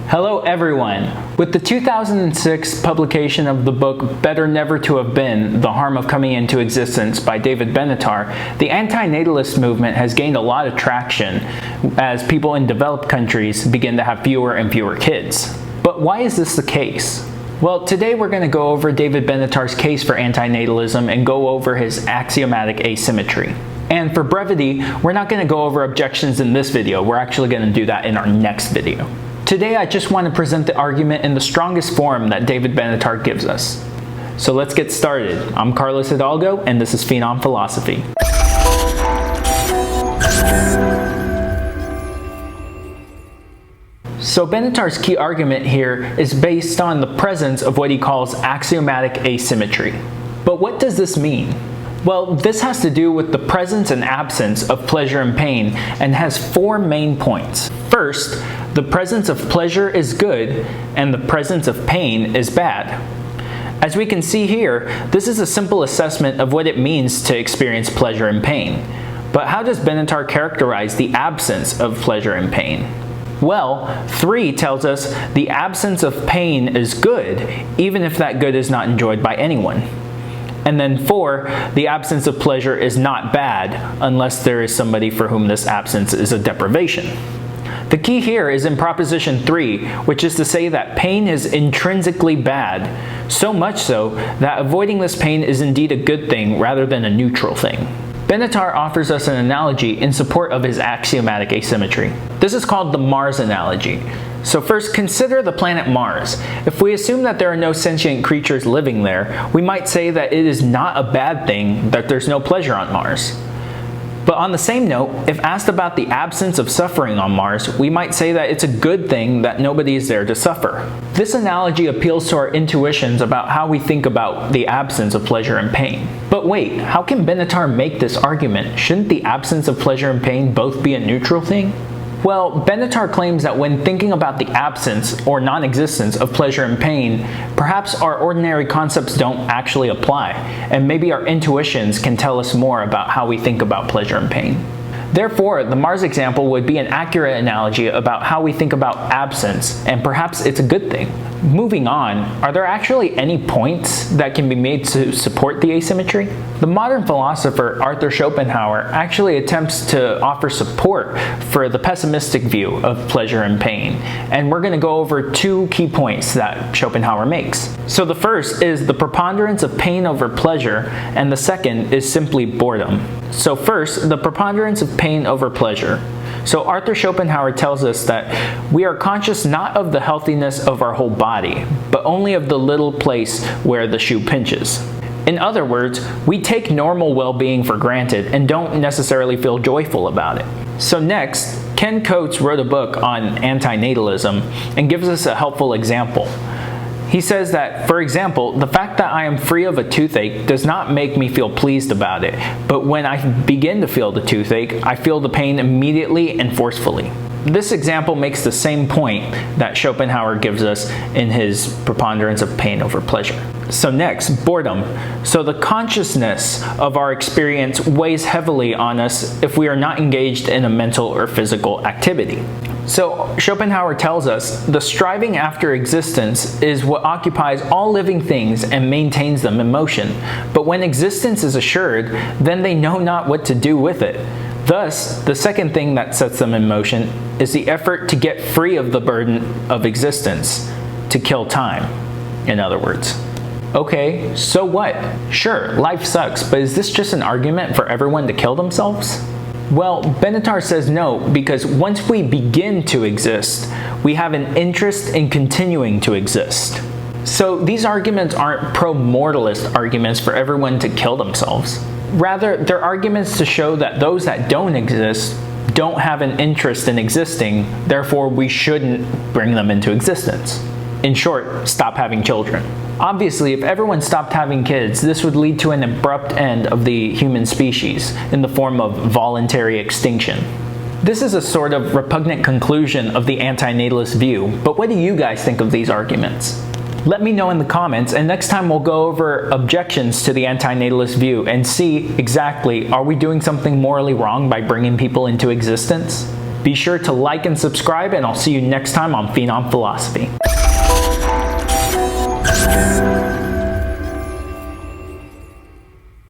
Hello everyone! With the 2006 publication of the book Better Never to Have Been, The Harm of Coming into Existence by David Benatar, the anti-natalist movement has gained a lot of traction as people in developed countries begin to have fewer and fewer kids. But why is this the case? Well, today we're going to go over David Benatar's case for anti-natalism and go over his axiomatic asymmetry. And for brevity, we're not going to go over objections in this video. We're actually going to do that in our next video. Today, I just want to present the argument in the strongest form that David Benatar gives us. So let's get started. I'm Carlos Hidalgo, and this is Phenom Philosophy. So Benatar's key argument here is based on the presence of what he calls axiomatic asymmetry. But what does this mean? Well, this has to do with the presence and absence of pleasure and pain and has four main points. First, the presence of pleasure is good and the presence of pain is bad. As we can see here, this is a simple assessment of what it means to experience pleasure and pain. But how does Benatar characterize the absence of pleasure and pain? Well, 3 tells us the absence of pain is good, even if that good is not enjoyed by anyone. And then 4, the absence of pleasure is not bad, unless there is somebody for whom this absence is a deprivation. The key here is in proposition 3, which is to say that pain is intrinsically bad, so much so that avoiding this pain is indeed a good thing rather than a neutral thing. Benatar offers us an analogy in support of his axiomatic asymmetry. This is called the Mars analogy. So first, consider the planet Mars. If we assume that there are no sentient creatures living there, we might say that it is not a bad thing that there's no pleasure on Mars. But on the same note, if asked about the absence of suffering on Mars, we might say that it's a good thing that nobody is there to suffer. This analogy appeals to our intuitions about how we think about the absence of pleasure and pain. But wait, how can Benatar make this argument? Shouldn't the absence of pleasure and pain both be a neutral thing? Well, Benatar claims that when thinking about the absence or non-existence of pleasure and pain, perhaps our ordinary concepts don't actually apply, and maybe our intuitions can tell us more about how we think about pleasure and pain. Therefore, the Mars example would be an accurate analogy about how we think about absence, and perhaps it's a good thing. Moving on, are there actually any points that can be made to support the asymmetry? The modern philosopher Arthur Schopenhauer actually attempts to offer support for the pessimistic view of pleasure and pain, and we're going to go over 2 key points that Schopenhauer makes. So the first is the preponderance of pain over pleasure, and the second is simply boredom. So first, the preponderance of pain over pleasure. So Arthur Schopenhauer tells us that we are conscious not of the healthiness of our whole body, but only of the little place where the shoe pinches. In other words, we take normal well-being for granted and don't necessarily feel joyful about it. So next, Ken Coates wrote a book on anti-natalism and gives us a helpful example. He says that, for example, the fact that I am free of a toothache does not make me feel pleased about it, but when I begin to feel the toothache, I feel the pain immediately and forcefully. This example makes the same point that Schopenhauer gives us in his preponderance of pain over pleasure. So next, boredom. So the consciousness of our experience weighs heavily on us if we are not engaged in a mental or physical activity. So Schopenhauer tells us the striving after existence is what occupies all living things and maintains them in motion. But when existence is assured, then they know not what to do with it. Thus, the second thing that sets them in motion is the effort to get free of the burden of existence, to kill time, in other words. Okay, so what? Sure, life sucks, but is this just an argument for everyone to kill themselves? Well, Benatar says no, because once we begin to exist, we have an interest in continuing to exist. So these arguments aren't pro-mortalist arguments for everyone to kill themselves. Rather, they're arguments to show that those that don't exist don't have an interest in existing, therefore we shouldn't bring them into existence. In short, stop having children. Obviously, if everyone stopped having kids, this would lead to an abrupt end of the human species in the form of voluntary extinction. This is a sort of repugnant conclusion of the anti-natalist view, but what do you guys think of these arguments? Let me know in the comments, and next time we'll go over objections to the anti-natalist view and see exactly, are we doing something morally wrong by bringing people into existence? Be sure to like and subscribe, and I'll see you next time on Phenom Philosophy.